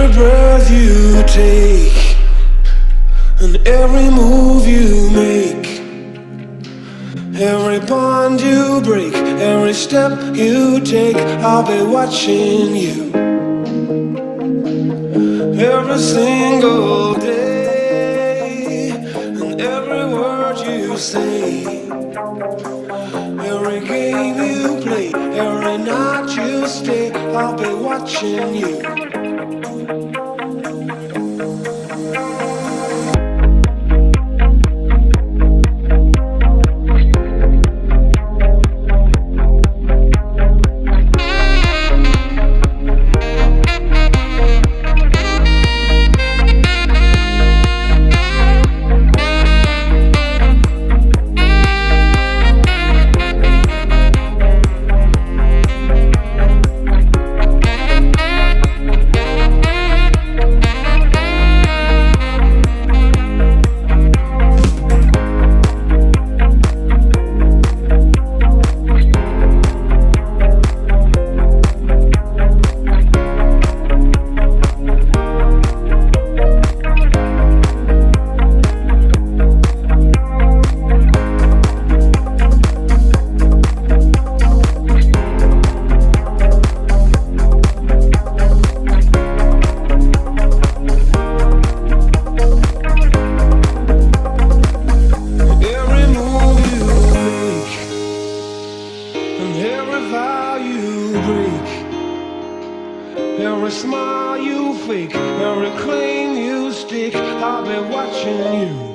Every breath you take and every move you make, every bond you break, every step you take, I'll be watching you. Every single day, and every word you say, every game you play, every night you stay, I'll be watching you. Every smile you fake, every claim you stick, I'll be watching you.